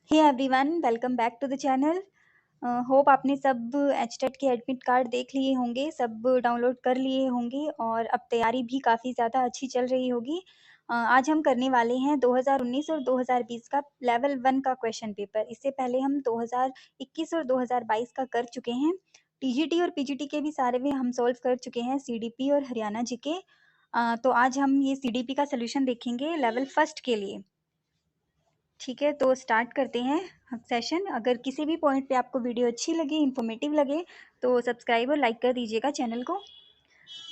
Hey everyone, welcome back to the channel. Hope आपने सब HTET के एडमिट कार्ड देख लिए होंगे, सब डाउनलोड कर लिए होंगे और अब तैयारी भी काफ़ी ज़्यादा अच्छी चल रही होगी। आज हम करने वाले हैं 2019 और 2020 का लेवल 1 का क्वेश्चन पेपर। इससे पहले हम 2021 और 2022 का कर चुके हैं। टीजीटी और पीजीटी के भी सारे भी हम सॉल्व कर चुके हैं, सीडीपी और हरियाणा जीके। तो आज हम ये सीडीपी का सोल्यूशन देखेंगे लेवल फर्स्ट के लिए। ठीक है, तो स्टार्ट करते हैं सेशन। अगर किसी भी पॉइंट पे आपको वीडियो अच्छी लगे, इन्फॉर्मेटिव लगे, तो सब्सक्राइब और लाइक कर दीजिएगा चैनल को।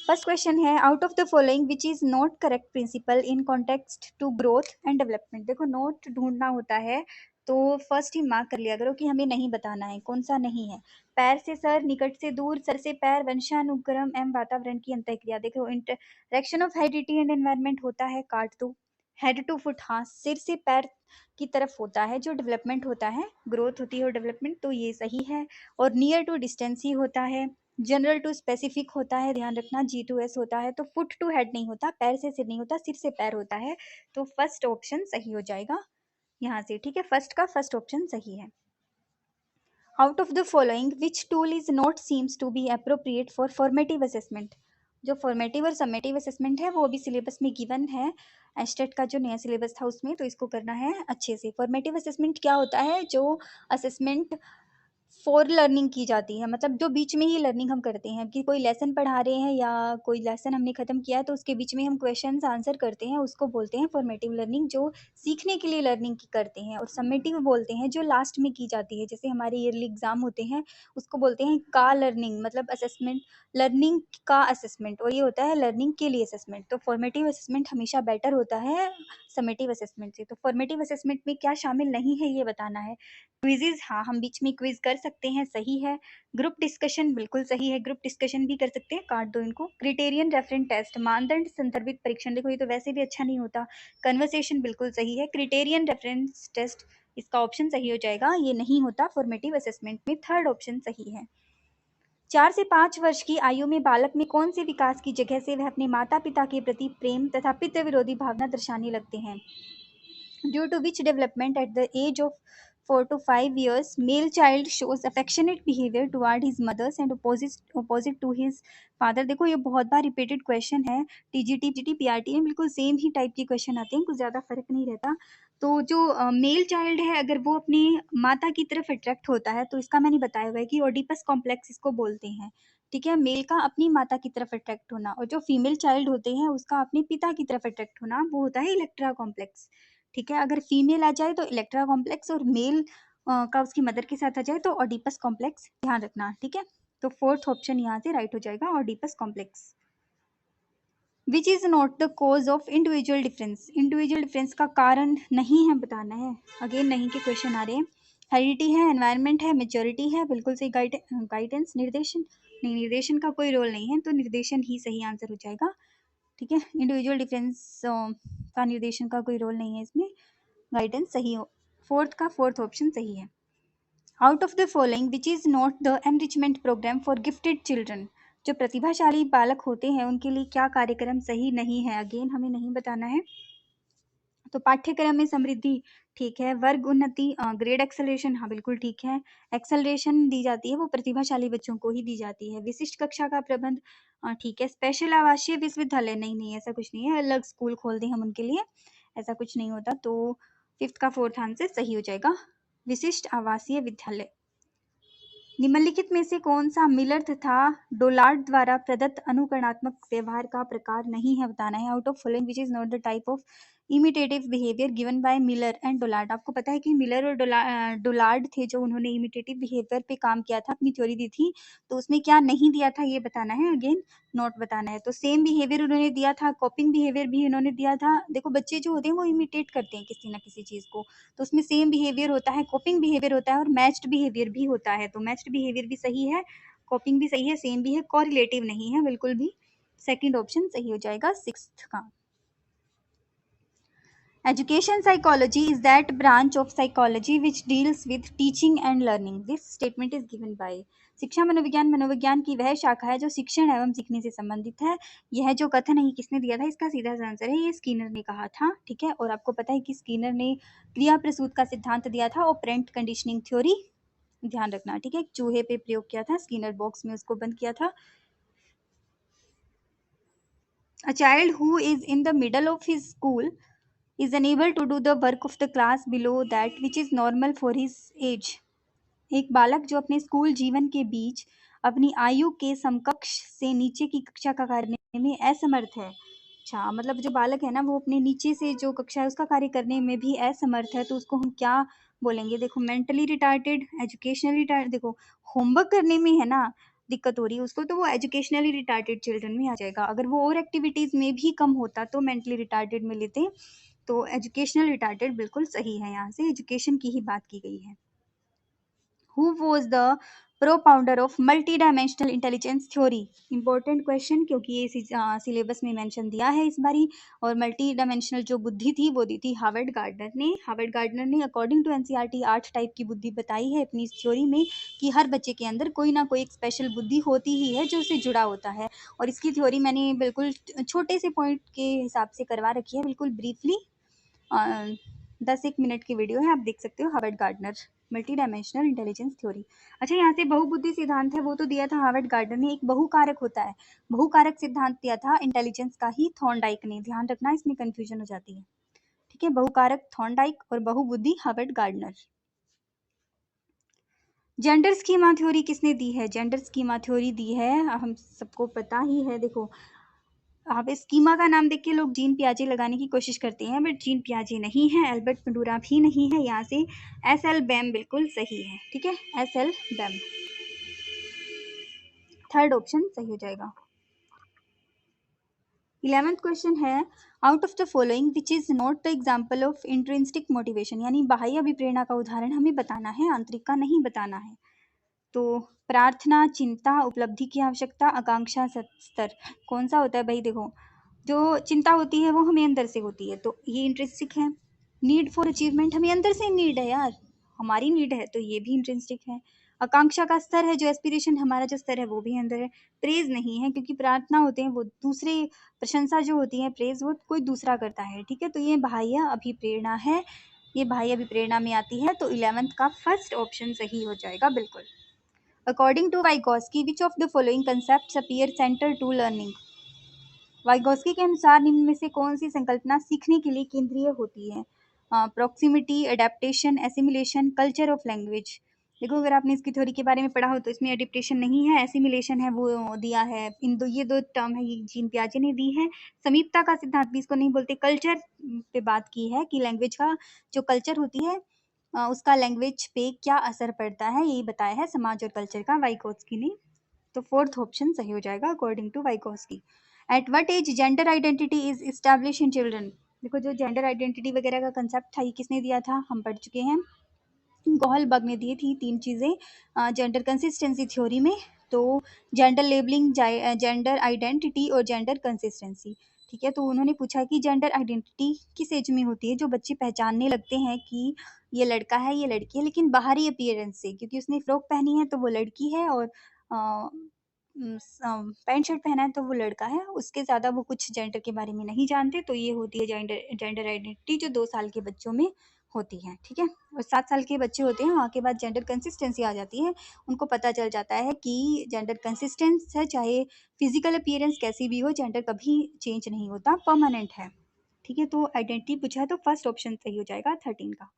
फर्स्ट क्वेश्चन है, out of the following which is not correct principle in context to growth and development. देखो, नोट ढूंढना होता है तो फर्स्ट ही मार्क कर लिया करो कि हमें नहीं बताना है कौन सा नहीं है। पैर से सर, निकट से दूर, सर से पैर, वंशानुक्रम एवं वातावरण की अंतःक्रिया। देखो, interaction of heredity and environment होता है, काट दो। हेड टू फुट, हाँ, सिर से पैर की तरफ होता है जो डेवलपमेंट होता है, ग्रोथ होती है और डेवलपमेंट, तो ये सही है। और नियर टू डिस्टेंस ही होता है। जनरल टू स्पेसिफिक होता है, ध्यान रखना। जी टू एस होता है। तो फुट टू हेड नहीं होता, पैर से सिर नहीं होता, सिर से पैर होता है। तो फर्स्ट ऑप्शन सही हो जाएगा यहाँ से। ठीक है, फर्स्ट का फर्स्ट ऑप्शन सही है। Out of the following which tool is not seems to be appropriate for formative assessment. जो फॉर्मेटिव और समेटिव असेसमेंट है वो भी सिलेबस में गिवन है। एस्टेट का जो नया सिलेबस था उसमें, तो इसको करना है अच्छे से। फॉर्मेटिव असेसमेंट क्या होता है? जो असेसमेंट फॉर लर्निंग की जाती है, मतलब जो बीच में ही लर्निंग हम करते हैं, कि कोई लेसन पढ़ा रहे हैं या कोई लेसन हमने खत्म किया है तो उसके बीच में हम क्वेश्चंस आंसर करते हैं, उसको बोलते हैं फॉर्मेटिव लर्निंग, जो सीखने के लिए लर्निंग की करते हैं। और समेटिव बोलते हैं जो लास्ट में की जाती है, जैसे हमारे ईयरली एग्जाम होते हैं, उसको बोलते हैं का लर्निंग, मतलब असेसमेंट, लर्निंग का असेसमेंट, और ये होता है लर्निंग के लिए असेसमेंट। तो फॉर्मेटिव असेसमेंट हमेशा बेटर होता है समेटिव असेसमेंट से। तो फॉर्मेटिव असेसमेंट में क्या शामिल नहीं है ये बताना है। क्विज़ेज़, हाँ, हम बीच में क्विज़ कर सकते हैं, सही है। ग्रुप डिस्कशन बिल्कुल सही है, ग्रुप डिस्कशन भी कर सकते हैं, काट दो इनको। क्राइटेरियन रेफरेंट टेस्ट, मानदंड संदर्भित परीक्षण, देखो ये तो वैसे भी अच्छा नहीं होता। कन्वर्सेशन बिल्कुल सही है। क्राइटेरियन रेफरेंस टेस्ट, इसका ऑप्शन सही हो जाएगा, ये नहीं होता फॉर्मेटिव असेसमेंट में, थर्ड ऑप्शन सही है। 4 से 5 वर्ष की आयु में बालक में कौन से विकास की जगह से वह अपने माता पिता के प्रति प्रेम तथा पितृ विरोधी भावना दर्शाने लगते हैं? Due to which development at the age of 4 to 5 years, male child shows affectionate behavior toward his mothers and opposite to his father। देखो, ये बहुत बार रिपीटेड क्वेश्चन है, टीजीटी पीआरटी में बिल्कुल सेम ही टाइप के क्वेश्चन आते हैं, कुछ ज़्यादा फर्क नहीं रहता। तो जो मेल चाइल्ड है, अगर वो अपनी माता की तरफ अट्रैक्ट होता है, तो इसका मैंने बताया हुआ है कि ओडिपस कॉम्प्लेक्स इसको बोलते हैं। ठीक है, मेल का अपनी माता की तरफ अट्रैक्ट होना, और जो फीमेल चाइल्ड होते हैं उसका अपने पिता की तरफ अट्रैक्ट होना, वो होता है इलेक्ट्रा कॉम्प्लेक्स। ठीक है, अगर फीमेल आ जाए तो इलेक्ट्रा कॉम्प्लेक्स, और मेल का उसकी मदर के साथ आ जाए तो ऑडिपस कॉम्प्लेक्स, ध्यान रखना। ठीक है, तो फोर्थ ऑप्शन यहाँ से राइट हो जाएगा, Oedipus complex. Which is not the cause of individual difference. Individual difference का कारण नहीं है बताना है, अगेन नहीं के क्वेश्चन आ रहे हैं। हेरिडिटी है, एनवायरमेंट है, मेच्योरिटी है, बिल्कुल सही। गाइडेंस, निर्देशन, नहीं, निर्देशन का कोई रोल नहीं है, तो निर्देशन ही सही आंसर हो जाएगा। ठीक है, इंडिविजुअल डिफरेंस का निर्देशन का कोई रोल नहीं है इसमें, गाइडेंस सही हो। फोर्थ का फोर्थ ऑप्शन सही है। Out of the following which is not the enrichment programme for gifted children. जो प्रतिभाशाली बालक होते हैं उनके लिए क्या कार्यक्रम सही नहीं है, अगेन हमें नहीं बताना है। तो पाठ्यक्रम में समृद्धि ठीक है। वर्ग उन्नति, ग्रेड एक्सेलरेशन, हाँ बिल्कुल ठीक है। एक्सेलरेशन दी जाती है वो प्रतिभाशाली बच्चों को ही दी जाती है। विशिष्ट कक्षा का प्रबंध, ठीक है। स्पेशल आवासीय विश्वविद्यालय, नहीं नहीं ऐसा कुछ नहीं है, अलग स्कूल खोल दें हम उनके लिए, ऐसा कुछ नहीं होता। तो फिफ्थ का फोर्थ आंसर सही हो जाएगा, विशिष्ट आवासीय विद्यालय। निम्नलिखित में से कौन सा मिलर तथा डोलार्ड द्वारा प्रदत्त अनुकरणात्मक व्यवहार का प्रकार नहीं है बताना है। Out of following which is not the type of imitative behaviour given by Miller and Dollard. आपको पता है कि मिलर और डोलार्ड थे जो उन्होंने इमिटेटिव बिहेवियर पे काम किया था, अपनी थ्योरी दी थी, तो उसमें क्या नहीं दिया था ये बताना है, अगेन नोट बताना है। तो सेम बिहेवियर उन्होंने दिया था, कॉपिंग बिहेवियर भी उन्होंने दिया था। देखो, बच्चे जो होते हैं वो इमिटेट करते हैं किसी ना किसी चीज़ को, तो उसमें सेम बिहेवियर होता है, कॉपिंग बिहेवियर होता है, और मैच्ड बिहेवियर भी होता है। तो मैच्ड बिहेवियर भी सही है, कॉपिंग भी सही है, सेम भी है, कॉरिलेटिव नहीं है बिल्कुल भी। सेकंड ऑप्शन सही हो जाएगा सिक्स्थ का। Education psychology is that branch of psychology which deals with teaching and learning. This statement is given by. शिक्षा मनोविज्ञान मनोविज्ञान की वह शाखा है जो शिक्षण एवं सीखने से संबंधित है। यह जो कथन है किसने दिया था, इसका सीधा सा आंसर है ये स्किनर ने कहा था। ठीक है, और आपको पता है कि स्किनर ने क्रिया प्रसूत का सिद्धांत दिया था, ऑपरेंट कंडीशनिंग थ्योरी, ध्यान रखना। ठीक है, चूहे पे प्रयोग किया था, स्किनर बॉक्स में उसको बंद किया था। A child who is in the middle of his school is unable to do the work of the class below that which is normal for his age. एक बालक जो अपने स्कूल जीवन के बीच अपनी आयु के समकक्ष से नीचे की कक्षा का कार्य करने में असमर्थ है। अच्छा, मतलब जो बालक है ना वो अपने नीचे से जो कक्षा है उसका कार्य करने में भी असमर्थ है, तो उसको हम क्या बोलेंगे? देखो, मेंटली रिटार्टेड, एजुकेशनली रिटार्टेड। देखो, होमवर्क करने में है ना दिक्कत हो रही है उसको, तो वो एजुकेशनली रिटार्टेड चिल्ड्रन में आ जाएगा। अगर वो और एक्टिविटीज में भी कम होता तो मेंटली रिटार्टेड में लेते। तो एजुकेशनल रिटार्टेड बिल्कुल सही है, यहाँ से एजुकेशन की ही बात की गई है। Who was the propounder of multi dimensional intelligence theory? Important question, क्योंकि ये सिलेबस में मेंशन दिया है इस बारी। और मल्टी डायमेंशनल जो बुद्धि थी वो दी थी हार्वर्ड गार्डनर ने। हार्वर्ड गार्डनर ने अकॉर्डिंग टू एनसीईआरटी 8 टाइप की बुद्धि बताई है अपनी इस थ्योरी में, कि हर बच्चे के अंदर कोई ना कोई एक स्पेशल बुद्धि होती ही है जो उससे जुड़ा होता है। और इसकी थ्योरी मैंने बिल्कुल छोटे से पॉइंट के हिसाब से करवा रखी है, बिल्कुल ब्रीफली। 10-1 मिनट की वीडियो है, आप देख सकते हो। Harvard gardener multi dimensional intelligence theory. अच्छा, यहाँ से बहुबुद्धि सिद्धांत है वो तो दिया था हार्वर्ड गार्डनर ने। एक बहुकारक होता है, बहुकारक सिद्धांत दिया था इंटेलिजेंस का ही थॉर्नडाइक ने। ध्यान रखना, इसमें कंफ्यूजन हो जाती है। ठीक है, बहुकारक थॉर्नडाइक और बहुबुद्धि Howard Gardner. Gender schema theory किसने दी है? जेंडर स्कीमा थ्योरी दी है, हम सबको पता ही है। देखो, आप स्कीमा का नाम देख के लोग जीन पियाजे लगाने की कोशिश करते हैं, बट जीन पियाजे नहीं है, एल्बर्ट पंडूरा भी नहीं है। यहाँ से एस एल बैम बिल्कुल सही है। ठीक है, एस एल बैम, थर्ड ऑप्शन सही हो जाएगा। 11th क्वेश्चन है, out of the following which is not the example of intrinsic motivation, यानी बाह्य अभिप्रेरणा का उदाहरण हमें बताना है, आंतरिक का नहीं बताना है। तो प्रार्थना, चिंता, उपलब्धि की आवश्यकता, आकांक्षा स्तर, कौन सा होता है भाई? देखो, जो चिंता होती है वो हमें अंदर से होती है, तो ये इंट्रिंसिक है। नीड फॉर अचीवमेंट, हमें अंदर से नीड है यार, हमारी नीड है, तो ये भी इंट्रिंसिक है। आकांक्षा का स्तर है, जो एस्पिरेशन हमारा जो स्तर है वो भी अंदर है। प्रेज नहीं है, क्योंकि प्रार्थना होते हैं वो दूसरे, प्रशंसा जो होती है, प्रेज, वो कोई दूसरा करता है। ठीक है, तो ये बाह्य अभिप्रेरणा है, ये बाह्य अभिप्रेरणा में आती है, तो 11th का फर्स्ट ऑप्शन सही हो जाएगा बिल्कुल। According to Vygotsky which of the following concept appear centre to learning? Vygotsky के अनुसार निम्न में से कौन सी संकल्पना सीखने के लिए केंद्रीय होती है? Proximity, adaptation, assimilation, culture of language. देखो, अगर आपने इसकी थ्योरी के बारे में पढ़ा हो तो इसमें एडेप्टेशन नहीं है, एसिमिलेशन है, वो दिया है। ये दो टर्म है, ये जीन पियाजे ने दी है। समीपता का सिद्धांत भी इसको नहीं बोलते। कल्चर पे बात की है कि लैंग्वेज का जो कल्चर होती है उसका लैंग्वेज पे क्या असर पड़ता है, यही बताया है समाज और कल्चर का वाइगोस्की ने। तो फोर्थ ऑप्शन सही हो जाएगा according to Vygotsky. At what age gender identity is establish in children? देखो, जो जेंडर आइडेंटिटी वगैरह का कंसेप्ट था ये किसने दिया था, हम पढ़ चुके हैं। गॉहलबर्ग ने दी थी 3 चीज़ें जेंडर कंसिस्टेंसी थ्योरी में। तो जेंडर लेबलिंग, जेंडर आइडेंटिटी और जेंडर कंसिस्टेंसी। ठीक है, तो उन्होंने पूछा कि जेंडर आइडेंटिटी किस एज में होती है? जो बच्चे पहचानने लगते हैं कि ये लड़का है, ये लड़की है, लेकिन बाहरी अपीयरेंस से, क्योंकि उसने फ्रॉक पहनी है तो वो लड़की है, और पैंट शर्ट पहना है तो वो लड़का है, उसके ज़्यादा वो कुछ जेंडर के बारे में नहीं जानते। तो ये होती है जेंडर आइडेंटिटी, जो 2 साल के बच्चों में होती है। ठीक है, और 7 साल के बच्चे होते हैं, वहाँ के बाद जेंडर कंसिस्टेंसी आ जाती है। उनको पता चल जाता है कि जेंडर कंसिस्टेंस है, चाहे फिजिकल अपीयरेंस कैसी भी हो, जेंडर कभी चेंज नहीं होता, परमानेंट है। ठीक है, तो आइडेंटिटी पूछा है तो फर्स्ट ऑप्शन सही हो जाएगा 13 का।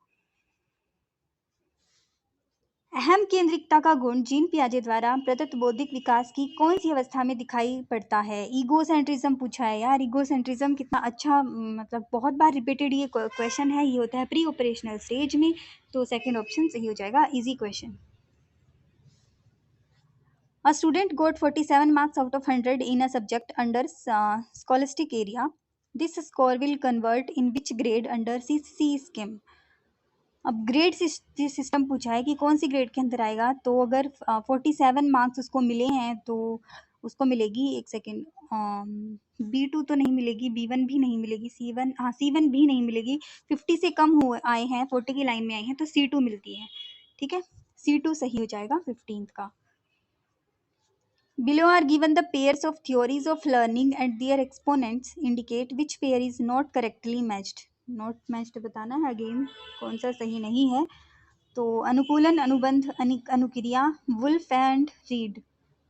अहम केंद्रिकता का गुण जीन पियाजे द्वारा प्रदत्त बौद्धिक विकास की कौन सी अवस्था में दिखाई पड़ता है? ईगोसेंट्रिज्म पूछा है यार। ईगोसेंट्रिज्म कितना अच्छा, मतलब बहुत बार रिपीटेड ये क्वेश्चन है। ये होता है प्री ऑपरेशनल स्टेज में, तो सेकंड ऑप्शन सही हो जाएगा, easy question. A student got 47 marks out of 100 in a subject under scholastic area. This score will convert in which grade under CCC scheme? अब ग्रेड सिस्टम पूछा है कि कौन सी ग्रेड के अंदर आएगा। तो अगर 47 मार्क्स उसको मिले हैं तो उसको मिलेगी, एक सेकेंड, B2 तो नहीं मिलेगी, B1 भी नहीं मिलेगी, C1, हाँ C1 भी नहीं मिलेगी, 50 से कम हुए आए हैं, 40 की लाइन में आए हैं तो C2 मिलती है, ठीक है, C2 सही हो जाएगा 15th का। Below are given the pairs of theories of learning and their exponents indicate which pair is not correctly matched. Not matched बताना है अगेन, कौन सा सही नहीं है। तो अनुकूलन, अनुबंध, अनुक्रिया, वुल्फ एंड रीड।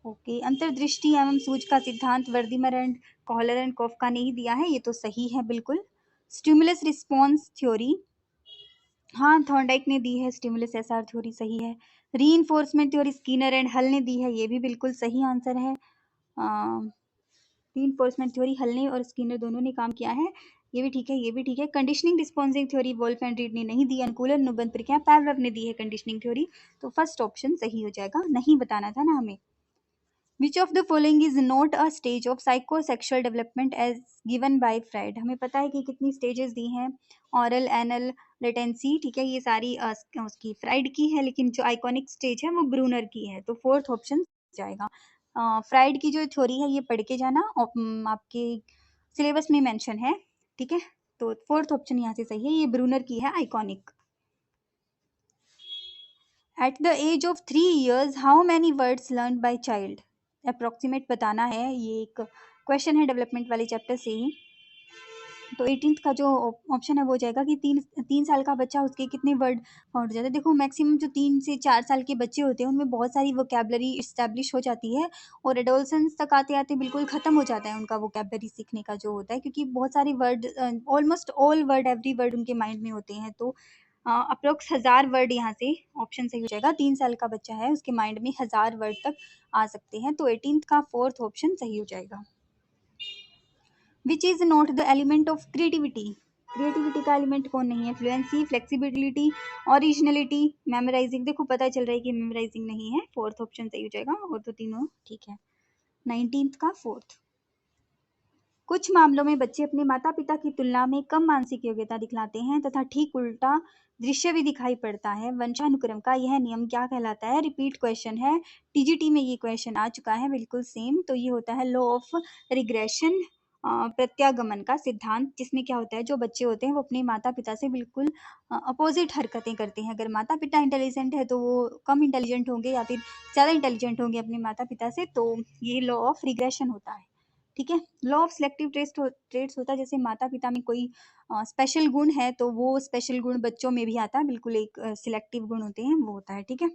ओके, अंतर्दृष्टि एवं सूझ का सिद्धांत वर्दिमर एंड कॉलर एंड कॉफका ने ही दिया है, ये तो सही है बिल्कुल। स्टिमुलस रिस्पॉन्स थ्योरी, हाँ थॉर्नडाइक ने दी है, स्टिमुलस एसआर थ्योरी सही है। रीइंफोर्समेंट थ्योरी स्किनर एंड हल ने दी है, ये भी बिल्कुल सही आंसर है। रीइंफोर्समेंट थ्योरी हल ने और स्किनर दोनों ने काम किया है, ये भी ठीक है, ये भी ठीक है। Conditioning responding theory Wolf and Reed ने नहीं दी, अनुकूलन अनुबंध प्रक्रिया पावलोव ने दी है कंडीशनिंग थ्योरी, तो फर्स्ट ऑप्शन सही हो जाएगा, नहीं बताना था ना हमें। Which of the following is not a stage of psychosexual development as given by Freud? हमें पता है कि कितनी स्टेजेस दी हैं, ऑरल, एनल, लेटेंसी, ठीक है, ये सारी उसकी फ्राइड की है, लेकिन जो आइकॉनिक स्टेज है वो ब्रूनर की है, तो फोर्थ ऑप्शन जाएगा। फ्राइड की जो थ्योरी है ये पढ़ के जाना, आपके सिलेबस में मेंशन है, ठीक है, तो फोर्थ ऑप्शन यहाँ से सही है, ये ब्रूनर की है iconic. At the age of 3 years, how many words learned by child? Approximate बताना है, ये एक क्वेश्चन है डेवलपमेंट वाले चैप्टर से ही। तो 18th का जो ऑप्शन है वो जाएगा कि 3 साल का बच्चा, उसके कितने वर्ड काउंट हो जाते हैं। देखो मैक्सिमम जो 3 से 4 साल के बच्चे होते हैं उनमें बहुत सारी वोकेबलरी इस्टेब्लिश हो जाती है, और एडोलसेंस तक आते आते बिल्कुल ख़त्म हो जाता है उनका वोकेबलरी सीखने का जो होता है, क्योंकि बहुत सारे word, almost all word, every word उनके माइंड में होते हैं। तो अप्रोक्स 1000 वर्ड यहाँ से ऑप्शन सही हो जाएगा, 3 साल का बच्चा है उसके माइंड में 1000 वर्ड तक आ सकते हैं, तो 18th का फोर्थ ऑप्शन सही हो जाएगा। Which is not the element of creativity? Creativity का एलिमेंट कौन नहीं है? Fluency, flexibility, originality, memorising. देखो पता चल रहा है कि मेमोराइजिंग नहीं है, फोर्थ ऑप्शन सही हो जाएगा, और तो तीनों ठीक है। 19th का फोर्थ। कुछ मामलों में बच्चे अपने माता पिता की तुलना में कम मानसिक योग्यता दिखलाते हैं तथा ठीक उल्टा दृश्य भी दिखाई पड़ता है। वंशानुक्रम का यह नियम क्या कहलाता है? रिपीट क्वेश्चन है, टीजीटी में ये क्वेश्चन आ चुका है बिल्कुल सेम, तो ये होता है लॉ ऑफ रिग्रेशन, प्रत्यागमन का सिद्धांत, जिसमें क्या होता है, जो बच्चे होते हैं वो अपने माता पिता से बिल्कुल अपोजिट हरकतें करते हैं। अगर माता पिता इंटेलिजेंट है तो वो कम इंटेलिजेंट होंगे, या फिर ज़्यादा इंटेलिजेंट होंगे अपने माता पिता से, तो ये लॉ ऑफ रिग्रेशन होता है, ठीक है। लॉ ऑफ सिलेक्टिव ट्रेट्स होता है, जैसे माता पिता में कोई स्पेशल गुण है तो वो स्पेशल गुण बच्चों में भी आता है, बिल्कुल एक सिलेक्टिव गुण होते हैं वो होता है, ठीक है।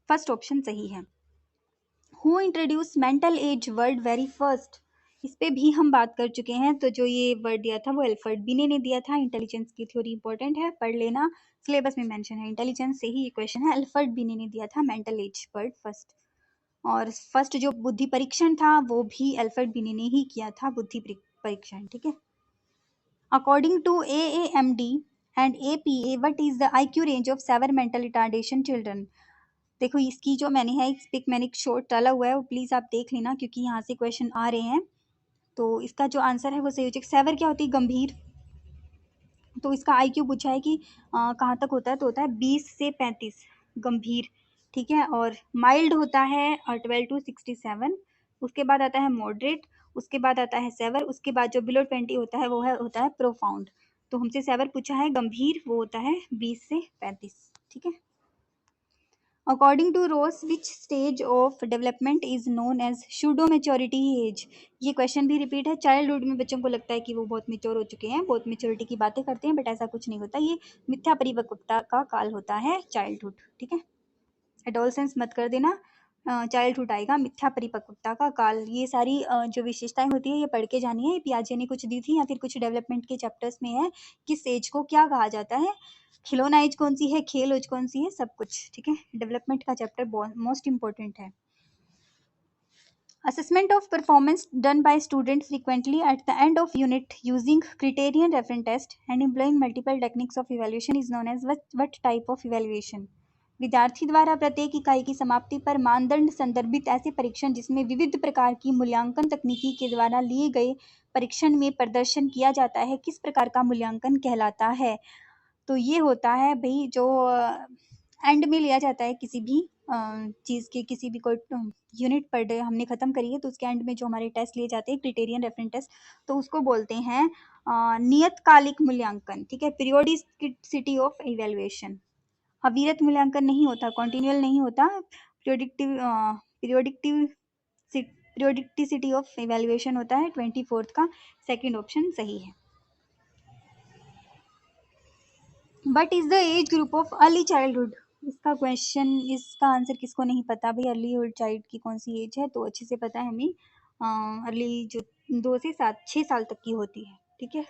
फर्स्ट ऑप्शन सही है। Who introduce mental as word very first? इस पे भी हम बात कर चुके हैं, तो जो ये वर्ड दिया था वो अल्फ्रेड बिने ने दिया था। इंटेलिजेंस की थ्योरी इंपॉर्टेंट है, पढ़ लेना, सिलेबस में मेंशन है, इंटेलिजेंस से ही ये क्वेश्चन है। अल्फ्रेड बिने ने दिया था मेंटल एज वर्ड फर्स्ट, और फर्स्ट जो बुद्धि परीक्षण था वो भी अल्फ्रेड बिने ने ही किया था, बुद्धि परीक्षण, ठीक है। According to AAMD and APA, what is the IQ range of severe mental retardation children? देखो इसकी जो मैंने है इस पिक मैंने एक शॉर्ट डाला हुआ है, वो प्लीज़ आप देख लेना, क्योंकि यहाँ से क्वेश्चन आ रहे हैं, तो इसका जो आंसर है वो सही हो जाएगा। सेवर क्या होती है? गंभीर, तो इसका IQ पूछा है कि कहाँ तक होता है, तो होता है 20 से 35 गंभीर, ठीक है। और माइल्ड होता है 12 to 67, उसके बाद आता है मॉडरेट, उसके बाद आता है सेवर, उसके बाद जो बिलो 20 होता है वो है होता है प्रोफाउंड। तो हमसे सेवर पूछा है, गंभीर वो होता है 20 से 35, ठीक है। According to Ross, which stage of development is known as pseudo maturity age? ये क्वेश्चन भी रिपीट है। चाइल्डहुड में बच्चों को लगता है कि वो बहुत मेच्योर हो चुके हैं, बहुत मेच्योरिटी की बातें करते हैं, बट ऐसा कुछ नहीं होता, ये मिथ्या परिपक्वता का काल होता है चाइल्डहुड, ठीक है। एडोलसेंस मत कर देना, चाइल्डहुड आएगा, मिथ्या परिपक्वता का काल। ये सारी जो विशेषताएं होती है ये पढ़ के जानी है, पियाजे ने कुछ दी थी या फिर कुछ डेवलपमेंट के चैप्टर्स में है, किस एज को क्या कहा जाता है, खिलौना एज कौन सी है, खेल एज कौन सी है, सब कुछ, ठीक है। डेवलपमेंट का चैप्टर मोस्ट इंपॉर्टेंट है। Assessment of performance done by student frequently at the end of unit using criterion reference test and employing multiple techniques of evaluation is known as what type of evaluation? विद्यार्थी द्वारा प्रत्येक इकाई की समाप्ति पर मानदंड संदर्भित ऐसे परीक्षण जिसमें विविध प्रकार की मूल्यांकन तकनीकी के द्वारा लिए गए परीक्षण में प्रदर्शन किया जाता है, किस प्रकार का मूल्यांकन कहलाता है? तो ये होता है भाई जो एंड में लिया जाता है किसी भी चीज़ के किसी भी कोई यूनिट पर डे हमने ख़त्म करी है तो उसके एंड में जो हमारे टेस्ट लिए जाते हैं क्रिटेरियन रेफरेंस टेस्ट, तो उसको बोलते हैं नियतकालिक मूल्यांकन, ठीक है, पीरियोडिसिटी ऑफ इवैल्यूएशन। अविरत मूल्यांकन नहीं होता, कॉन्टिन्यूअल नहीं होता, पीरियोडिकटिसिटी ऑफ इवैल्यूएशन होता है। 24th का सेकंड ऑप्शन सही है। But is the age group of early childhood, इसका क्वेश्चन, इसका आंसर किसको नहीं पता भाई, अर्ली चाइल्ड की कौन सी एज है, तो अच्छे से पता है हमें, अर्ली जो 2 से 6 साल तक की होती है, ठीक है।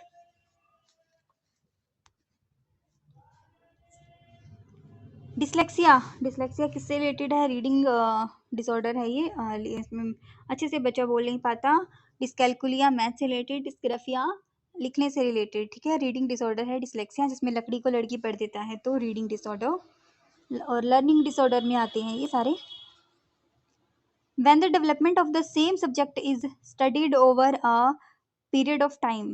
डिसलेक्सिया, डिसलेक्सिया किससे रिलेटेड है, रीडिंग डिसऑर्डर है ये, इसमें अच्छे से बच्चा बोल नहीं पाता। डिस्कैलकुलिया मैथ से रिलेटेड, डिस्ग्राफिया लिखने से रिलेटेड, ठीक है। रीडिंग डिसऑर्डर है डिसलेक्सिया, जिसमें लकड़ी को लड़की पढ़ देता है, तो रीडिंग डिसऑर्डर। और लर्निंग डिसऑर्डर में आते हैं ये सारे। When the development of the same subject is studied over a period of time,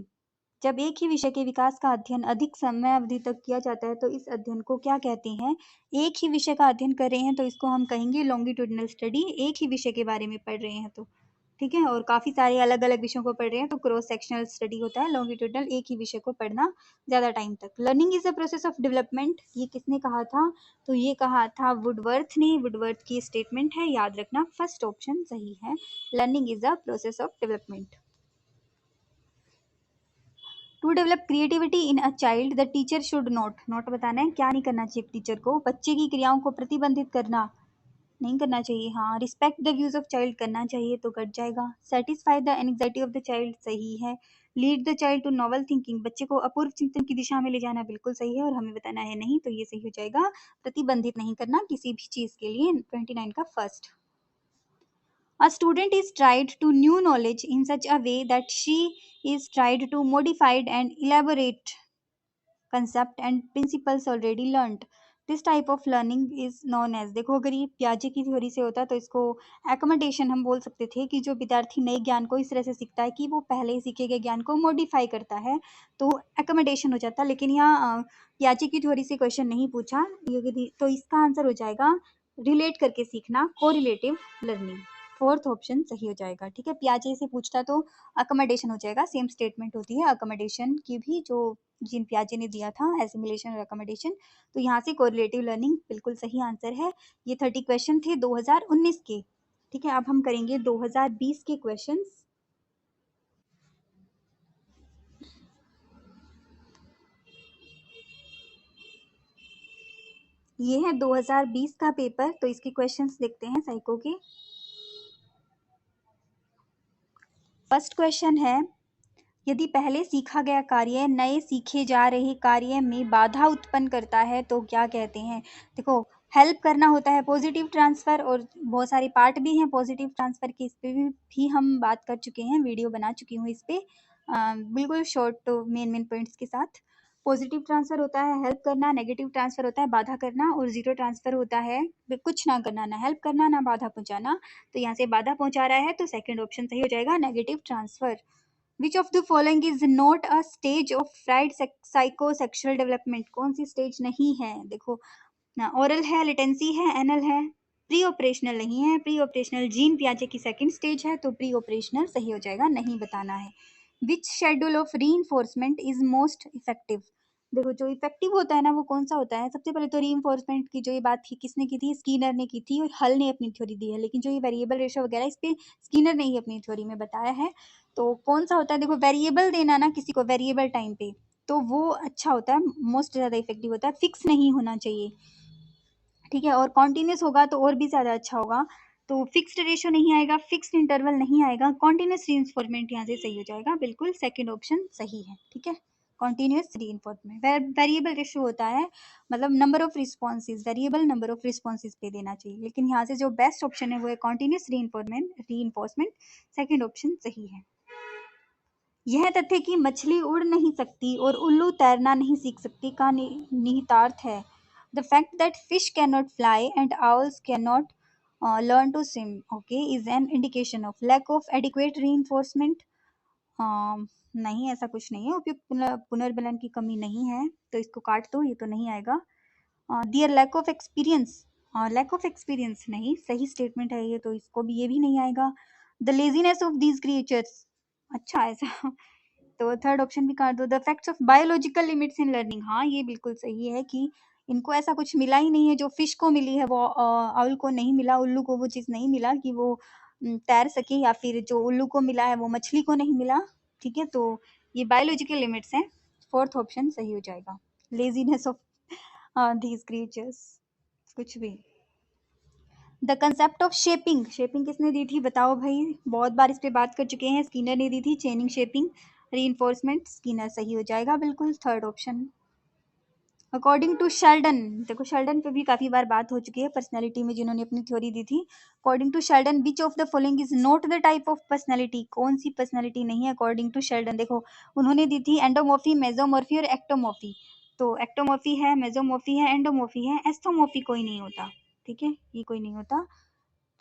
जब एक ही विषय के विकास का अध्ययन अधिक समय अवधि तक किया जाता है तो इस अध्ययन को क्या कहते हैं। एक ही विषय का अध्ययन कर रहे हैं तो इसको हम कहेंगे लॉन्गिट्यूडिनल स्टडी, एक ही विषय के बारे में पढ़ रहे हैं तो, ठीक है। और काफ़ी सारे अलग अलग विषयों को पढ़ रहे हैं तो क्रॉस सेक्शनल स्टडी होता है। लॉन्गिट्यूडिनल एक ही विषय को पढ़ना ज़्यादा टाइम तक। Learning is a process of development, ये किसने कहा था, तो ये कहा था वुडवर्थ ने, वुडवर्थ की स्टेटमेंट है, याद रखना, फर्स्ट ऑप्शन सही है। Learning is a process of development. To develop creativity in a child the teacher should not बताना है क्या नहीं करना चाहिए टीचर को, बच्चे की क्रियाओं को प्रतिबंधित करना नहीं करना चाहिए, हाँ। Respect the views of child करना चाहिए तो कट जाएगा। Satisfy the anxiety of the child सही है। Lead the child to novel thinking, बच्चे को अपूर्व चिंतन की दिशा में ले जाना बिल्कुल सही है और हमें बताना है नहीं, तो ये सही हो जाएगा। प्रतिबंधित नहीं करना किसी भी चीज के लिए, 29 का first. A student is tried to new knowledge in such a way that she is tried to modified and elaborate concept and principles already learnt. This type of learning is known as, देखो अगर ये पियाजे की theory से होता तो इसको accommodation हम बोल सकते थे कि जो विद्यार्थी नए ज्ञान को इस तरह से सीखता है कि वो पहले सीखे गए ज्ञान को मॉडिफाई करता है, तो एकोमोडेशन हो जाता। लेकिन यहाँ पियाजे की थ्योरी से क्वेश्चन नहीं पूछा, तो इसका आंसर हो जाएगा रिलेट करके सीखना, कोरिलेटिव लर्निंग। फोर्थ ऑप्शन सही हो जाएगा, ठीक है। पियाजे से पूछता तो अकोमोडेशन हो जाएगा, सेम स्टेटमेंट होती है अकोमोडेशन की भी, जो जीन पियाजे ने दिया था, एसिमिलेशन और अकोमोडेशन। तो यहाँ से कोरिलेटिव लर्निंग बिल्कुल सही आंसर है। ये 30 क्वेश्चन थे 2019 के, ठीक है। अब हम करेंगे 2020 के क्वेश्चंस। ये है 2020 का पेपर, तो इसके क्वेश्चंस देखते हैं साइको के। फर्स्ट क्वेश्चन है, यदि पहले सीखा गया कार्य नए सीखे जा रहे कार्य में बाधा उत्पन्न करता है तो क्या कहते हैं। देखो हेल्प करना होता है पॉजिटिव ट्रांसफर, और बहुत सारे पार्ट भी हैं पॉजिटिव ट्रांसफर के, इस पे भी हम बात कर चुके हैं, वीडियो बना चुकी हूँ इस पे, बिल्कुल शॉर्ट मेन पॉइंट्स के साथ। पॉजिटिव ट्रांसफर होता है हेल्प करना, नेगेटिव ट्रांसफर होता है बाधा करना, और जीरो ट्रांसफर होता है कुछ ना करना, ना हेल्प करना ना बाधा पहुंचाना। तो यहाँ से बाधा पहुंचा रहा है तो सेकेंड ऑप्शन सही हो जाएगा, negative transfer. Which of the following is not a stage of fried psychosexual development? कौन सी स्टेज नहीं है, देखो ना, ओरल है, लेटेंसी है, एनल है, प्री ऑपरेशनल नहीं है। प्री ऑपरेशनल जीन पियाजे की सेकंड स्टेज है, तो प्री ऑपरेशनल सही हो जाएगा, नहीं बताना है। Which schedule of reinforcement is most effective, देखो जो इफेक्टिव होता है ना वो कौन सा होता है। सबसे पहले तो रीइंफोर्समेंट की जो ये बात थी किसने की थी, स्कीनर ने की थी, और हल ने अपनी थ्योरी दी है। लेकिन जो ये वेरिएबल रेशो वगैरह इस पे स्कीनर ने ही अपनी थ्योरी में बताया है। तो कौन सा होता है, देखो वेरिएबल देना ना किसी को वेरिएबल टाइम पे, तो वो अच्छा होता है, मोस्ट ज़्यादा इफेक्टिव होता है। फिक्स नहीं होना चाहिए, ठीक है। और कॉन्टिन्यूस होगा तो और भी ज़्यादा अच्छा होगा। तो फिक्स्ड रेशो नहीं आएगा, फिक्स्ड इंटरवल नहीं आएगा, कॉन्टिन्यूस रीइंफोर्समेंट यहाँ से सही हो जाएगा, बिल्कुल सेकंड ऑप्शन सही है, ठीक है। कॉन्टिन्यूस रीइंफोर्समेंट, वेरिएबल रेशो होता है, मतलब number of responses, variable number of responses पे देना चाहिए। लेकिन यहाँ से जो बेस्ट ऑप्शन है वो है कॉन्टिन्यूस रीइंफोर्समेंट, सेकेंड ऑप्शन सही है। यह तथ्य कि मछली उड़ नहीं सकती और उल्लू तैरना नहीं सीख सकती का निहितार्थ है। The fact that fish cannot fly and owls cannot learn to swim, okay, is an indication of lack of adequate reinforcement. नहीं, ऐसा कुछ नहीं है, उपयुक्त पुनर्बलन की कमी नहीं है, तो इसको काट दो, ये तो नहीं आएगा। Their lack of experience, lack of experience नहीं, सही स्टेटमेंट है ये, तो इसको भी, ये भी नहीं आएगा। The laziness of these creatures, अच्छा ऐसा तो थर्ड ऑप्शन भी काट दो। The facts of biological limits in learning, हाँ ये बिल्कुल सही है कि इनको ऐसा कुछ मिला ही नहीं है जो फिश को मिली है, वो आउल को नहीं मिला, उल्लू को वो चीज़ नहीं मिला कि वो तैर सके, या फिर जो उल्लू को मिला है वो मछली को नहीं मिला। ठीक है, तो ये बायोलॉजिकल लिमिट्स हैं, फोर्थ ऑप्शन सही हो जाएगा। लेजीनेस ऑफ दीज क्रिएचर्स, कुछ भी। The concept of shaping, shaping किसने दी थी बताओ भाई, बहुत बार इस पे बात कर चुके हैं, स्किनर ने दी थी। चेनिंग शेपिंग रीइंफोर्समेंट, स्किनर सही हो जाएगा बिल्कुल, third option. According to Sheldon, देखो शेल्डन पे भी काफी बार बात हो चुकी है पर्सनैलिटी में, जिन्होंने अपनी थ्योरी दी थी। According to Sheldon which of the following is not the type of personality, कौन सी पर्सनैलिटी नहीं है अकॉर्डिंग टू शेल्डन। देखो उन्होंने दी थी एंडोमॉर्फी, मेजोमॉर्फी और एक्टोमॉर्फी। तो एक्टोमॉर्फी है, मेजोमॉर्फी है, एंडोमॉर्फी है, एस्थोमॉर्फी कोई नहीं होता। ठीक है, ये कोई नहीं होता,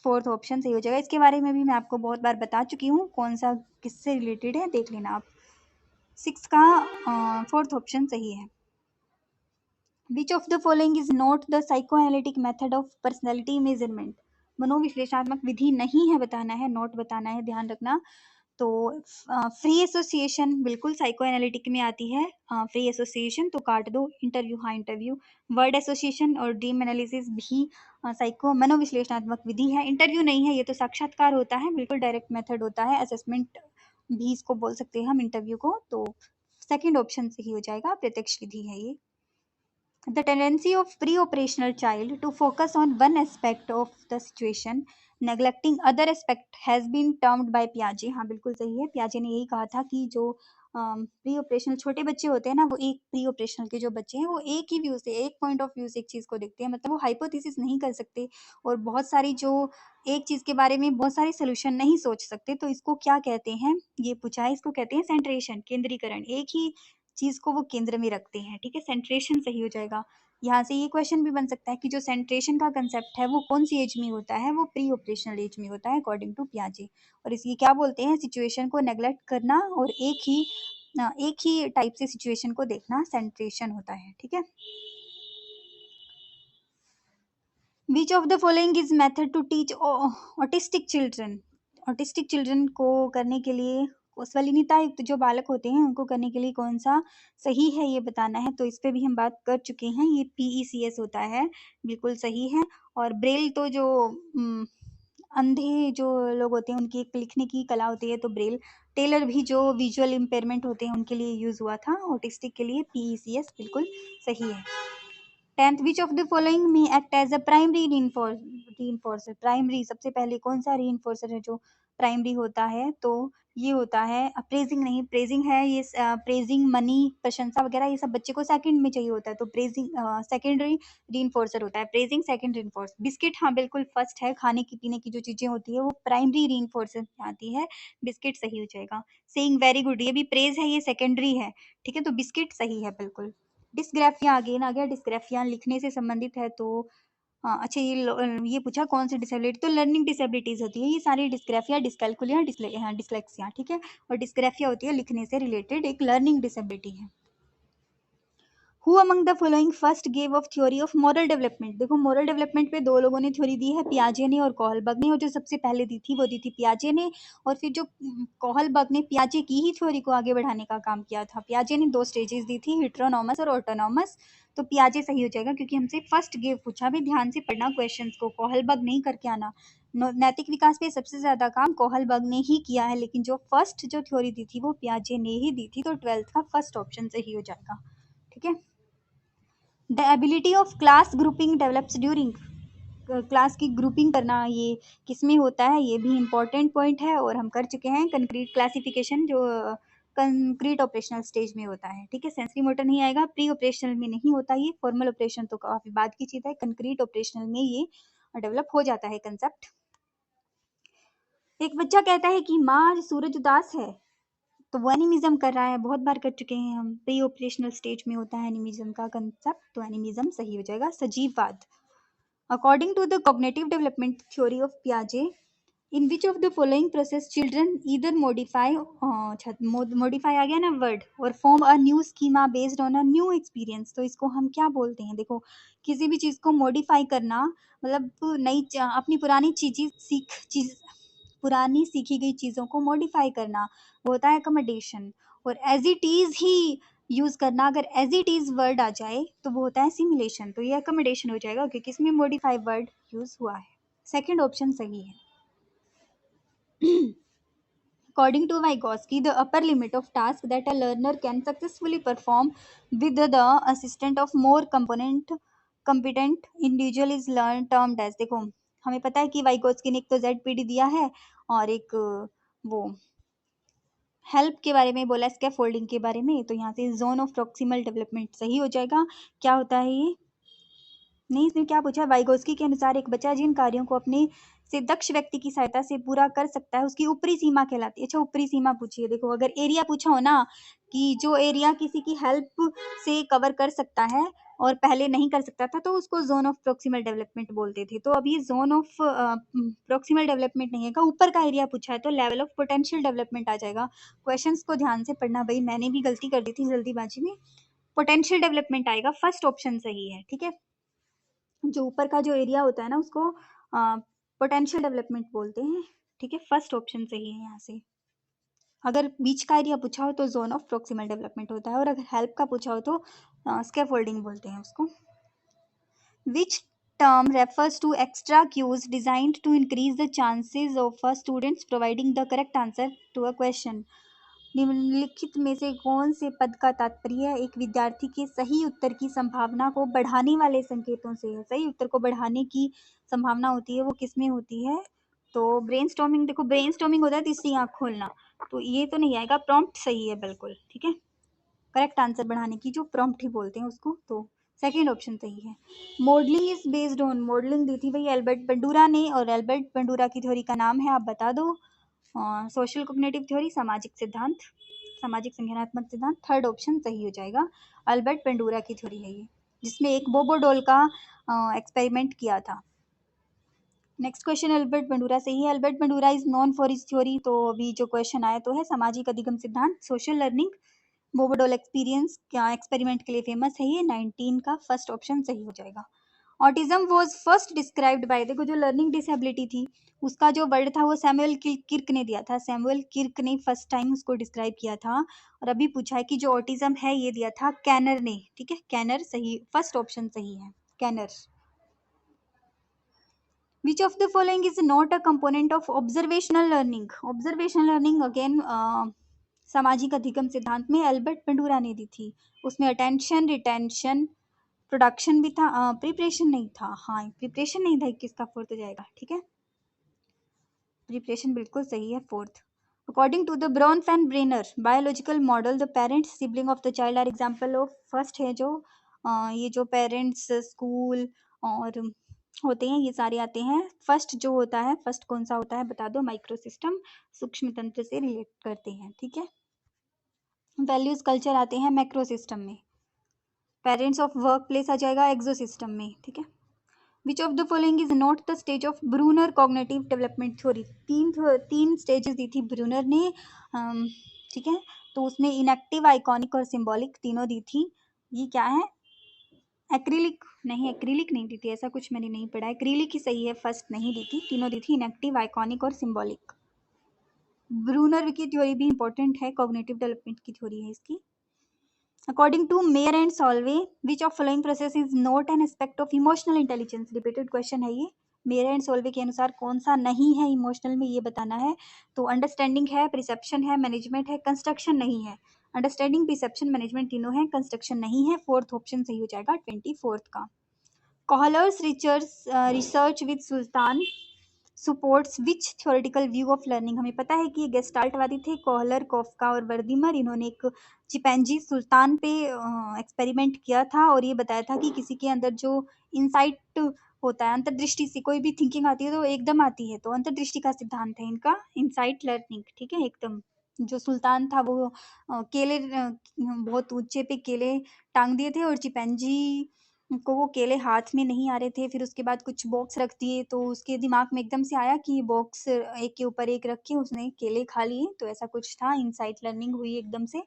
फोर्थ ऑप्शन सही हो जाएगा। इसके बारे में भी मैं आपको बहुत बार बता चुकी हूँ, कौन सा किससे रिलेटेड है देख लेना आप। सिक्स का फोर्थ ऑप्शन सही है। Which of the following is not the psychoanalytic method of personality measurement, मनोविश्लेषणात्मक विधि नहीं है बताना है, नोट बताना है, ध्यान रखना। तो फ्री एसोसिएशन बिल्कुल साइको एनालिटिक में आती है, फ्री एसोसिएशन तो काट दो। इंटरव्यू, हाँ इंटरव्यू। वर्ड एसोसिएशन और ड्रीम एनालिसिस भी साइको मनोविश्लेषणात्मक विधि है। इंटरव्यू नहीं है, ये तो साक्षात्कार होता है, बिल्कुल डायरेक्ट मेथड होता है, असेसमेंट भी इसको बोल सकते हैं हम इंटरव्यू को। तो सेकंड ऑप्शन सही हो जाएगा, प्रत्यक्ष विधि है ये। The tendency of pre-operational child to focus on one aspect of the situation, neglecting other aspect has been termed by Piaget। हाँ बिल्कुल सही है, पियाजे ने यही कहा था कि जो प्री ऑपरेशनल छोटे बच्चे होते हैं ना, वो एक प्री ऑपरेशनल के जो बच्चे हैं वो एक ही व्यू से, एक पॉइंट ऑफ व्यू से एक चीज़ को देखते हैं, मतलब वो हाइपोथेसिस नहीं कर सकते, और बहुत सारी जो एक चीज़ के बारे में बहुत सारे सोल्यूशन नहीं सोच सकते। तो इसको क्या कहते हैं, ये पूछा है, इसको कहते हैं सेंट्रेशन, केंद्रीकरण, एक ही चीज को वो केंद्र में रखते हैं। ठीक है, सेंट्रेशन सही हो जाएगा। यहाँ से ये क्वेश्चन भी बन सकता है कि जो सेंट्रेशन का कंसेप्ट है वो कौन सी एज में होता है, वो प्री ऑपरेशनल एज में होता है अकॉर्डिंग टू पियाजे। और इसकी क्या बोलते हैं, सिचुएशन को नेग्लेक्ट करना और एक ही टाइप से सिचुएशन को देखना सेंट्रेशन होता है। ठीक है, which of the following is method to teach autistic children, autistic children को करने के लिए, स्वलीनता युक्त जो बालक होते हैं उनको करने के लिए कौन सा सही है ये बताना है। तो इस पे भी हम बात कर चुके हैं, ये PECS होता है, बिल्कुल सही है। और ब्रेल तो जो अंधे जो लोग होते हैं उनकी एक लिखने की कला होती है, तो ब्रेल। टेलर भी जो विजुअल इम्पेयरमेंट होते हैं उनके लिए यूज हुआ था, ऑटिस्टिक के लिए PECS बिल्कुल सही है। 10th which of the following में act as a primary reinforcer, primary सबसे पहले कौन सा रीइंफोर्सर है जो प्राइमरी होता है, तो ये होता है प्रेजिंग, नहीं प्रेजिंग है ये, प्रेजिंग, मनी, प्रशंसा वगैरह ये सब बच्चे को सेकंड में चाहिए होता है, तो प्रेजिंग सेकेंडरी रीइंफोर्सर होता है, प्रेजिंग सेकंड रीइंफोर्स। बिस्किट हाँ बिल्कुल फर्स्ट है, खाने की पीने की जो चीजें होती है वो प्राइमरी रीइंफोर्सर में आती है, बिस्किट सही हो जाएगा। सेइंग वेरी गुड, ये भी प्रेज है, ये सेकेंडरी है। ठीक है, तो बिस्किट सही है बिल्कुल। डिस्ग्राफिया अगेन आ गया, डिस्ग्राफिया लिखने से संबंधित है, तो अच्छा ये पूछा कौन सी डिसेबिलिटी, तो लर्निंग डिसेबिलिटीज होती है ये सारी, डिस्ग्राफिया, डिस्कैल्कुलिया, डिसलेक्सिया। ठीक है, और डिस्ग्राफिया होती है लिखने से रिलेटेड एक लर्निंग डिसेबिलिटी है। Who among the following first gave of theory of moral development, देखो मॉरल डेवलपमेंट पे दो लोगों ने थ्योरी दी है, पियाजे ने और कोहलबर्ग ने, और जो सबसे पहले दी थी वो दी थी पियाजे ने, और फिर जो कोहलबर्ग ने पियाजे की ही थ्योरी को आगे बढ़ाने का काम किया था। पियाजे ने दो स्टेजेस दी थी, हिट्रोनॉमस और ऑटोनॉमस, तो पियाजे सही हो जाएगा, क्योंकि हमसे फर्स्ट गेव पूछा भी, ध्यान से पढ़ना क्वेश्चंस को, कोहलबर्ग नहीं करके आना। नैतिक विकास पे सबसे ज्यादा काम कोहलबर्ग ने ही किया है, लेकिन जो फर्स्ट जो थ्योरी दी थी वो पियाजे ने ही दी थी, तो 12th का फर्स्ट ऑप्शन सही हो जाएगा। ठीक है, the ability of class grouping develops during, class की ग्रुपिंग करना ये किसमें होता है, ये भी इंपॉर्टेंट पॉइंट है, और हम कर चुके हैं। कंक्रीट क्लासिफिकेशन जो कंक्रीट ऑपरेशनल स्टेज में होता है। ठीक है, सेंसरी मोटर नहीं आएगा, प्री ऑपरेशनल में नहीं होता ये, फॉर्मल ऑपरेशन तो काफी बाद की चीज है, कंक्रीट ऑपरेशनल में ये डेवलप हो जाता है कंसेप्ट। एक बच्चा कहता है कि माँ आज सूरज उदास है, तो वो एनिमिज्म कर रहा है, बहुत बार कर चुके हैं हम, प्री ऑपरेशनल स्टेज में होता है एनिमिज्म का कंसेप्ट, तो एनिमिज्म सही हो जाएगा। सजीववाद, according to the cognitive development theory of पियाजे, in which of the following process children either modify, modify आ गया ना वर्ड, और form a new schema based on a new experience. तो इसको हम क्या बोलते हैं? देखो, किसी भी चीज़ को मॉडिफाई करना मतलब अपनी पुरानी सीखी गई चीज़ों को मॉडिफाई करना, वो होता है अकोमोडेशन। और एज इट इज़ ही यूज़ करना, अगर एज इट इज़ वर्ड आ जाए तो वो होता है सिमुलेशन। तो ये अकोमोडेशन हो जाएगा क्योंकि इसमें मॉडिफाई वर्ड यूज़ हुआ है। सेकेंड ऑप्शन सही है। According to Vygotsky, the upper limit of tasks that a learner can successfully perform with the assistance of more competent individual is learned termed as। देखो, हमें पता है कि वाइगोत्स्की ने एक तो ZPD दिया है और एक वो हेल्प के बारे में बोला, स्कैफोल्डिंग के बारे में। तो यहाँ से जोन ऑफ प्रॉक्सिमल डेवलपमेंट सही हो जाएगा। क्या होता है ये? नहीं, इसमें क्या पूछा है? वाइगोस्की के अनुसार एक बच्चा जिन कार्यों को अपने से दक्ष व्यक्ति की सहायता से पूरा कर सकता है उसकी ऊपरी सीमा कहलाती है। अच्छा, ऊपरी सीमा पूछी है। देखो, अगर एरिया पूछा हो ना कि जो एरिया किसी की हेल्प से कवर कर सकता है और पहले नहीं कर सकता था, तो उसको जोन ऑफ प्रोक्सिमल डेवलपमेंट बोलते थे। तो अब ये जोन ऑफ प्रोक्सिमल डेवलपमेंट नहीं है का, ऊपर का एरिया पूछा है तो लेवल ऑफ पोटेंशियल डेवलपमेंट आ जाएगा। क्वेश्चंस को ध्यान से पढ़ना भाई, मैंने भी गलती कर दी थी जल्दीबाजी में। पोटेंशियल डेवलपमेंट आएगा, फर्स्ट ऑप्शन सही है। ठीक है, जो ऊपर का जो एरिया होता है ना उसको पोटेंशियल डेवलपमेंट बोलते हैं। ठीक है, फर्स्ट ऑप्शन सही है यहाँ से। अगर बीच का एरिया पूछा हो तो जोन ऑफ प्रोक्सिमल डेवलपमेंट होता है, और अगर हेल्प का पूछा हो तो स्कैफोल्डिंग बोलते हैं उसको। विच term refers to extra cues designed to increase the chances of a students providing the correct answer to a question। निम्नलिखित में से कौन से पद का तात्पर्य एक विद्यार्थी के सही उत्तर की संभावना को बढ़ाने वाले संकेतों से है? सही उत्तर को बढ़ाने की संभावना होती है वो किसमें होती है? तो ब्रेनस्टॉर्मिंग। देखो, ब्रेनस्टॉर्मिंग होता है तीसरी आंख खोलना, तो ये तो नहीं आएगा। प्रॉम्प्ट सही है बिल्कुल। ठीक है, करेक्ट आंसर बढ़ाने की जो प्रॉम्प्ट ही बोलते हैं उसको, तो सेकेंड ऑप्शन सही है। Modelling is based on, modelling दी थी भाई एल्बर्ट बंडूरा ने, और एल्बर्ट बंडूरा की थ्योरी का नाम है, आप बता दो। सोशल कॉग्निटिव थ्योरी, सामाजिक सिद्धांत, सामाजिक संज्ञानात्मक सिद्धांत। थर्ड ऑप्शन सही हो जाएगा। अल्बर्ट पेंडूरा की थ्योरी है ये, जिसमें एक बोबो डॉल का एक्सपेरिमेंट किया था। नेक्स्ट क्वेश्चन अल्बर्ट पेंडूरा से ही है। Albert Bandura is known for his theory. तो अभी जो क्वेश्चन आया तो है सामाजिक अधिगम सिद्धांत, सोशल लर्निंग, बोबो डॉल एक्सपीरियंस क्या एक्सपेरिमेंट के लिए फेमस है ये। 19 का फर्स्ट ऑप्शन सही हो जाएगा। Autism was first described bye, देखो जो लर्निंग डिसेबिलिटी थी उसका जो वर्ड था वो सैमुअल किर्क ने दिया था। सैमुअल किर्क ने फर्स्ट टाइम उसको डिस्क्राइब किया था। और अभी पूछा है कि जो ऑटिज्म है ये दिया था कैनर ने। ठीक है, कैनर सही, फर्स्ट ऑप्शन सही है, कैनर। Which of the following is not a component of observational learning? Observational learning again सामाजिक अधिगम सिद्धांत में एल्बर्ट पेंडूरा ने दी थी। उसमें अटेंशन, रिटेंशन, प्रोडक्शन भी था, प्रिपरेशन नहीं था। हाँ, प्रिपरेशन नहीं था, 21 का फोर्थ हो जाएगा। ठीक है, प्रिपरेशन बिल्कुल सही है, fourth. According to the Bronfenbrenner biological model, the parents sibling of the child are example of. First है जो ये जो पेरेंट्स, स्कूल और होते हैं ये सारे आते हैं। फर्स्ट जो होता है, फर्स्ट कौन सा होता है बता दो? माइक्रो सिस्टम, सूक्ष्म तंत्र से रिलेट करते हैं। ठीक है, वैल्यूज कल्चर आते हैं मैक्रो सिस्टम में। पेरेंट्स ऑफ वर्क प्लेस आ जाएगा एक्सो सिस्टम में। ठीक है, which of the following is not the stage of Bruner cognitive development theory? तीन स्टेजेस दी थी ब्रूनर ने। ठीक है, तो उसमें इनएक्टिव, आइकॉनिक और सिंबॉलिक तीनों दी थी। ये क्या है? एक्रिलिक नहीं, एक्रिलिक नहीं दी थी, ऐसा कुछ मैंने नहीं पढ़ा। एक्रिलिक ही सही है, फर्स्ट नहीं दी थी, तीनों दी थी, इनएक्टिव, आइकॉनिक और सिंबॉलिक। ब्रूनर की थ्योरी भी इंपॉर्टेंट है, कॉग्निटिव डेवलपमेंट की थ्योरी है इसकी। According to Mayer and Solvay, which of following process is not an aspect of emotional intelligence? Repeated question है ये। मेयर एंड सोल्वे के अनुसार कौन सा नहीं है इमोशनल में, ये बताना है। तो अंडरस्टैंडिंग है, परसेप्शन है, मैनेजमेंट है, कंस्ट्रक्शन नहीं है। अंडरस्टैंडिंग, परसेप्शन, मैनेजमेंट तीनों है, कंस्ट्रक्शन नहीं है। फोर्थ ऑप्शन सही हो जाएगा 24th का। Kohler's research with Sultan supports which theoretical view of learning? हमें पता है कि ये गेस्टाल्ट वादी थे, कोहलर, कॉफका और वर्दीमर। इन्होंने एक चिपैंजी सुल्तान पे एक्सपेरिमेंट किया था और ये बताया था कि किसी के अंदर जो इंसाइट होता है, अंतर्दृष्टि से कोई भी थिंकिंग आती है तो एकदम आती है, तो अंतर्दृष्टि का सिद्धांत है इनका, इंसाइट लर्निंग। ठीक है, एकदम। जो सुल्तान था वो केले बहुत ऊंचे पे केले टांग दिए थे और चिपैंजी को वो केले हाथ में नहीं आ रहे थे, फिर उसके बाद कुछ बॉक्स रख दिए, तो उसके दिमाग में एकदम से आया कि बॉक्स एक के ऊपर एक रख के उसने केले खा लिए, तो ऐसा कुछ था, इनसाइट लर्निंग हुई एकदम से।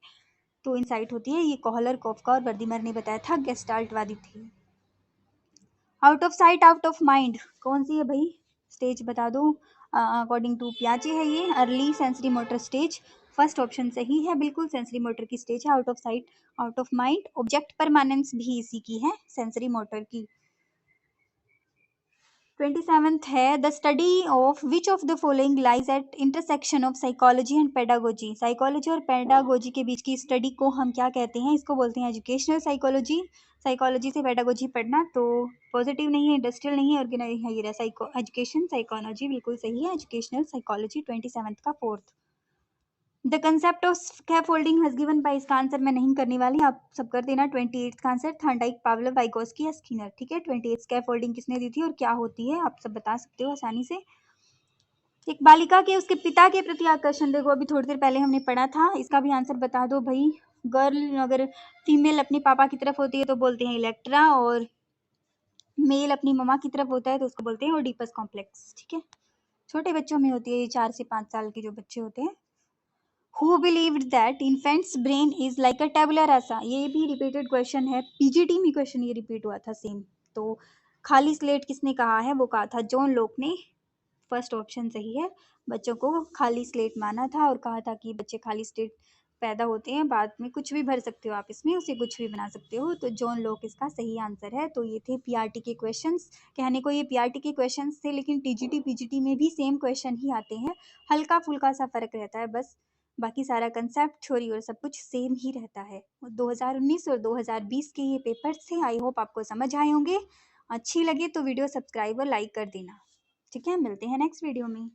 तो इनसाइट होती है, ये कोहलर, कोफका और वर्दीमर ने बताया था, गेस्टाल्ट वादी थी। Out of sight out of mind कौन सी है भाई, स्टेज बता दो। अकॉर्डिंग टू पियाजे है ये early sensory motor stage. First option सही है, बिल्कुल सेंसरी मोटर की स्टेज है। Out of sight out of mind, object permanence भी इसी की है, सेंसरी मोटर की। 27th है the study of which of the following lies at intersection of psychology and pedagogy. Psychology और पेडागोजी के बीच की स्टडी को हम क्या कहते हैं, इसको बोलते हैं एजुकेशनल साइकोलॉजी। साइकोलॉजी से पेडागोजी पढ़ना, तो पॉजिटिव नहीं है, इंडस्ट्रियल नहीं है, ऑर्गेनाइज है, ये साइको एजुकेशन साइकोलॉजी बिल्कुल सही है, एजुकेशनल साइकोलॉजी 27th का fourth. The concept of scaffolding has given by, इसका आंसर मैं नहीं करने वाली, आप सब कर देना। 28th का आंसर थॉर्नडाइक, पावलोव, वाइगोस्की या स्किनर। ठीक है, 28th स्कैफोल्डिंग किसने दी थी और क्या होती है, आप सब बता सकते हो आसानी से। एक बालिका के उसके पिता के प्रति आकर्षण, देखो अभी थोड़ी देर पहले हमने पढ़ा था, इसका भी आंसर बता दो भाई। गर्ल अगर फीमेल अपने पापा की तरफ होती है तो बोलते हैं इलेक्ट्रा, और मेल अपनी मम्मा की तरफ होता है तो उसको बोलते हैं ओडिपस कॉम्प्लेक्स। ठीक है, छोटे बच्चों में होती है ये, 4 से 5 साल के जो बच्चे होते हैं। Who believed that infant's brain is like a tabula rasa? ये भी रिपीटेड क्वेश्चन है, पीजीटी में क्वेश्चन ये रिपीट हुआ था सेम। तो खाली स्लेट किसने कहा है, वो कहा था जॉन लोक ने। फर्स्ट ऑप्शन सही है, बच्चों को खाली स्लेट माना था और कहा था कि बच्चे खाली स्लेट पैदा होते हैं, बाद में कुछ भी भर सकते हो आप इसमें, उसे कुछ भी बना सकते हो, तो जॉन लोक इसका सही आंसर है। तो ये थे पीआरटी के क्वेश्चंस, कहने को ये पीआरटी के क्वेश्चंस थे, लेकिन टीजीटी पीजीटी में भी सेम क्वेश्चन ही आते हैं, हल्का फुल्का सा फर्क रहता है बस, बाकी सारा कंसेप्ट थ्योरी और सब कुछ सेम ही रहता है। 2019 और 2020 के ये पेपर्स थे, आई होप आपको समझ आए होंगे। अच्छी लगे तो वीडियो सब्सक्राइब और लाइक कर देना। ठीक है, मिलते हैं नेक्स्ट वीडियो में।